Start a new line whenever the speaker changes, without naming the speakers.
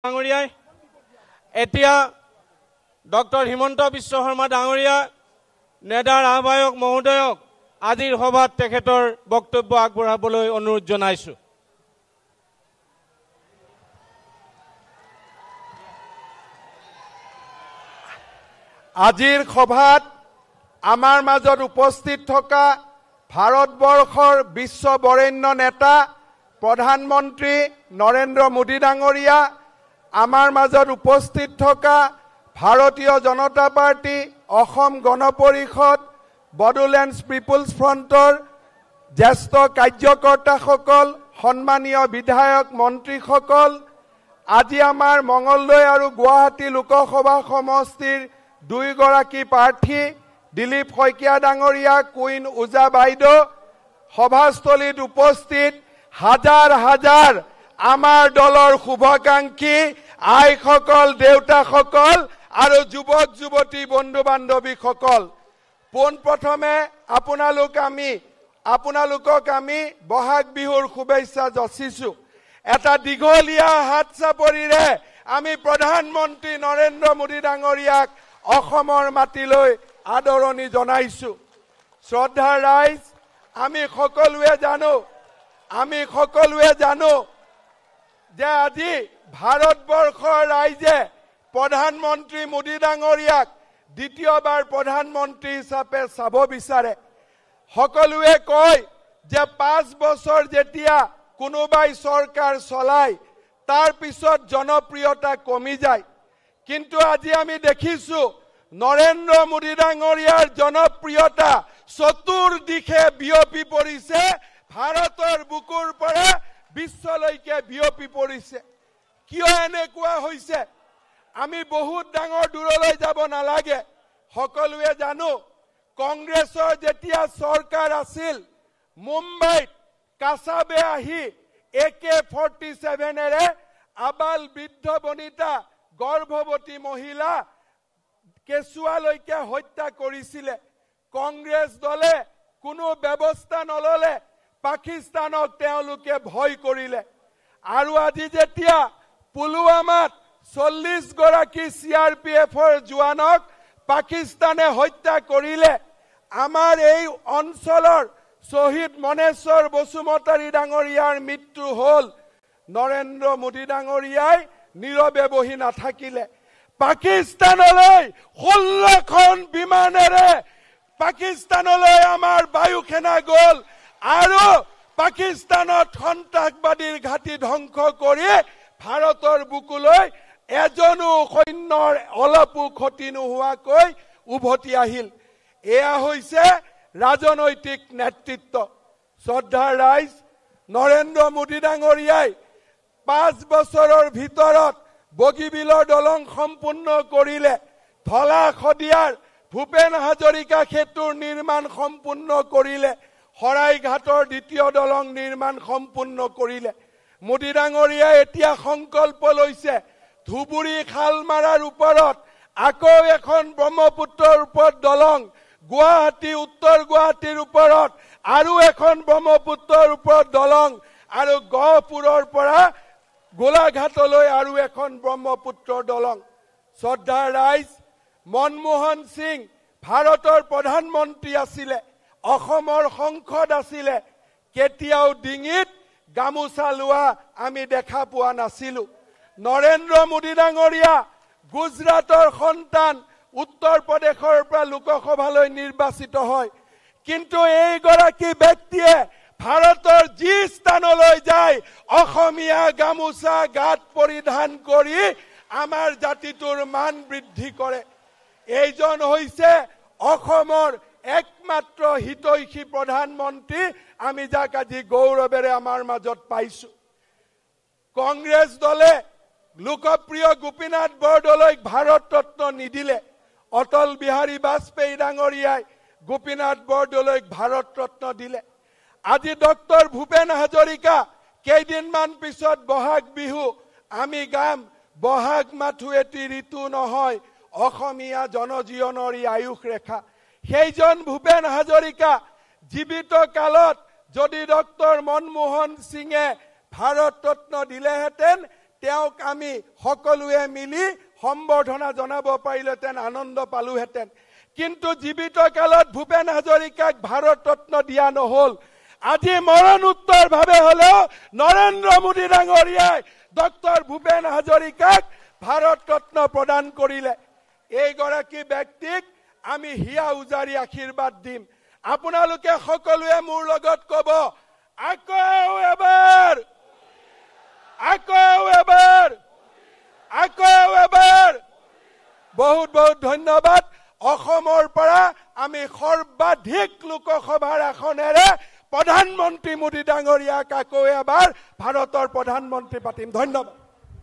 ডাঙৰীয়াই এতিয়া ডক্টৰ হিমন্ত বিশ্ব শৰ্মা ডাঙৰীয়া নেডাৰ আহ্বায়ক মহোদয়ক আজিৰ সভাত তেখেতৰ বক্তব্য আগবঢ়াবলৈ অনুৰোধ জনাইছো।
আজিৰ সভাত আমাৰ মাজত উপস্থিত থকা ভাৰতবৰ্ষৰ বিশ্ব বৰেণ্য নেতা প্ৰধানমন্ত্ৰী নৰেন্দ্ৰ মোদী ডাঙৰীয়া, আমাৰ মাজত উপস্থিত থকা ভাৰতীয় জনতা পাৰ্টি, অসম গণ পৰিষদ, বড়োলেণ্ড পিপুলছ ফ্ৰণ্টৰ জ্যেষ্ঠ কাৰ্যকৰ্তাসকল, সন্মানীয় বিধায়ক মন্ত্ৰীসকল, আজি আমাৰ মঙলদৈ আৰু গুৱাহাটী লোকসভা সমষ্টিৰ দুইগৰাকী প্ৰাৰ্থী দিলীপ শইকীয়া ডাঙৰীয়া, কুইন উজা বাইদেউ, সভাস্থলীত উপস্থিত হাজাৰ হাজাৰ আমাৰ দলৰ শুভাকাংক্ষী আইসকল, দেউতাসকল আৰু যুৱক যুৱতী বন্ধু বান্ধৱীসকল, পোনপ্ৰথমে আপোনালোকক আমি বহাগ বিহুৰ শুভেচ্ছা যাচিছো। এটা দীঘলীয়া হাত চাপৰিৰে আমি প্ৰধানমন্ত্ৰী নৰেন্দ্ৰ মোদী ডাঙৰীয়াক অসমৰ মাটিলৈ আদৰণি জনাইছো। শ্ৰদ্ধাৰ ৰাইজ, আমি সকলোৱে জানো যে আজি ভাৰতবৰ্ষৰ ৰাইজে প্ৰধানমন্ত্ৰী মোদী ডাঙৰীয়াক দ্বিতীয়বাৰ প্ৰধানমন্ত্ৰী হিচাপে চাব বিচাৰে। সকলোৱে কয় যে 5 বছৰ যেতিয়া কোনোবাই চৰকাৰ চলায় তাৰ পিছত জনপ্ৰিয়তা কমি যায়, কিন্তু আজি আমি দেখিছো নৰেন্দ্ৰ মোদী ডাঙৰীয়াৰ জনপ্ৰিয়তা চতুৰ্দিশে বিয়পি পৰিছে, ভাৰতৰ বুকুৰ পৰা বিশ্বলৈ বিয়পি পৰিছে। কিয় এনেকুৱা হৈছে? আমি বহুত ডাঙৰ দূৰলৈ যাব নালাগে। সকলোৱে জানো কংগ্ৰেছৰ যেতিয়া চৰকাৰ আছিল, মুম্বাইত কাছাবে আহি AK-47 আবাল বৃদ্ধ বনিতা, গৰ্ভৱতী মহিলা, কেঁচুৱালৈকে হত্যা কৰিছিলে। কংগ্ৰেছ দলে কোনো ব্যৱস্থা নললে, পাকিস্তানক তেওঁলোকে ভয় কৰিলে। আৰু আজি যেতিয়া পুলৱামাত 40 গৰাকী CRPFৰ জোৱানক পাকিস্তানে হত্যা কৰিলে, আমাৰ এই অঞ্চলৰ শ্বহীদ মনেশ্বৰ বসুমতাৰী ডাঙৰীয়াৰ মৃত্যু হ'ল। নৰেন্দ্ৰ মোদী ডাঙৰীয়াই নীৰৱে বহি নাথাকিলে। পাকিস্তানলৈ 16খন বিমানেৰে পাকিস্তানলৈ আমাৰ বায়ু সেনা গ'ল আৰু পাকিস্তানত সন্ত্ৰাসবাদীৰ ঘাটি ধ্বংস কৰি ভাৰতৰ বুকুলৈ এজনো সৈন্যৰ অলপো ক্ষতি নোহোৱাকৈ উভতি আহিল। এয়া হৈছে ৰাজনৈতিক নেতৃত্ব। শ্ৰদ্ধাৰ ৰাইজ, নৰেন্দ্ৰ মোদী ডাঙৰীয়াই 5 বছৰৰ ভিতৰত বগীবিলৰ দলং সম্পূৰ্ণ কৰিলে, ধলা শদিয়াৰ ভূপেন হাজৰিকা সেতুৰ নিৰ্মাণ সম্পূৰ্ণ কৰিলে, শৰাইঘাটৰ দ্বিতীয় দলং নিৰ্মাণ সম্পূৰ্ণ কৰিলে। মোদী ডাঙৰীয়াই এতিয়া সংকল্প লৈছে ধুবুৰী খালমাৰাৰ ওপৰত আকৌ এখন ব্ৰহ্মপুত্ৰৰ ওপৰত দলং, গুৱাহাটী উত্তৰ গুৱাহাটীৰ ওপৰত আৰু এখন ব্ৰহ্মপুত্ৰৰ ওপৰত দলং, আৰু গহপুৰৰ পৰা গোলাঘাটলৈ আৰু এখন ব্ৰহ্মপুত্ৰৰ দলং। শ্ৰদ্ধাৰ ৰাইজ, মনমোহন সিং ভাৰতৰ প্ৰধানমন্ত্ৰী আছিলে, অসমৰ সংসদ আছিলে, কেতিয়াও ডিঙিত গামোচা লোৱা আমি দেখা পোৱা নাছিলো। নৰেন্দ্ৰ মোদী ডাঙৰীয়া গুজৰাটৰ সন্তান, উত্তৰ প্ৰদেশৰ পৰা লোকসভালৈ নিৰ্বাচিত হয়, কিন্তু এইগৰাকী ব্যক্তিয়ে ভাৰতৰ যি স্থানলৈ যায় অসমীয়া গামোচা গাত পৰিধান কৰি আমাৰ জাতিটোৰ মান বৃদ্ধি কৰে। এইজন হৈছে অসমৰ একমাত্ৰ হিতৈষী প্ৰধানমন্ত্ৰী, আমি যাক আজি গৌৰৱেৰে আমাৰ মাজত পাইছো। কংগ্ৰেছ দলে লোকপ্ৰিয় গোপীনাথ বৰদলৈক ভাৰত ৰত্ন নিদিলে, অটল বিহাৰী বাজপেয়ী ডাঙৰীয়াই গোপীনাথ বৰদলৈক ভাৰত ৰত্ন দিলে। আজি ডক্টৰ ভূপেন হাজৰিকা কেইদিনমান পিছত বহাগ বিহু আমি গাম, বহাগ মাথো এটি ঋতু নহয়, অসমীয়া জনজীৱনৰ আয়ুস ৰেখা। সেইজন ভূপেন হাজৰিকা জীৱিত কালত যদি ডক্টৰ মনমোহন সিঙে ভাৰত ৰত্ন দিলেহেঁতেন, তেওঁক আমি সকলোৱে মিলি সম্বৰ্ধনা জনাব পাৰিলেহেঁতেন, আনন্দ পালোহেঁতেন। কিন্তু জীৱিত কালত ভূপেন হাজৰিকাক ভাৰত ৰত্ন দিয়া নহল। আজি মৰণোত্তৰভাৱে হলেও নৰেন্দ্ৰ মোদী ডাঙৰীয়াই ডক্টৰ ভূপেন হাজৰিকাক ভাৰত ৰত্ন প্ৰদান কৰিলে। এইগৰাকী ব্যক্তিক আমি হিয়া উজাৰি আশীৰ্বাদ দিম। আপোনালোকে সকলোৱে মোৰ লগত কব, আকৌ এবাৰ, আকৌ এবাৰ, আকৌ এবাৰ। বহুত বহুত ধন্যবাদ। অসমৰ পৰা আমি সৰ্বাধিক লোকসভাৰ আসনেৰে প্ৰধানমন্ত্ৰী মোদী ডাঙৰীয়াক আকৌ এবাৰ ভাৰতৰ প্ৰধানমন্ত্ৰী পাতিম। ধন্যবাদ।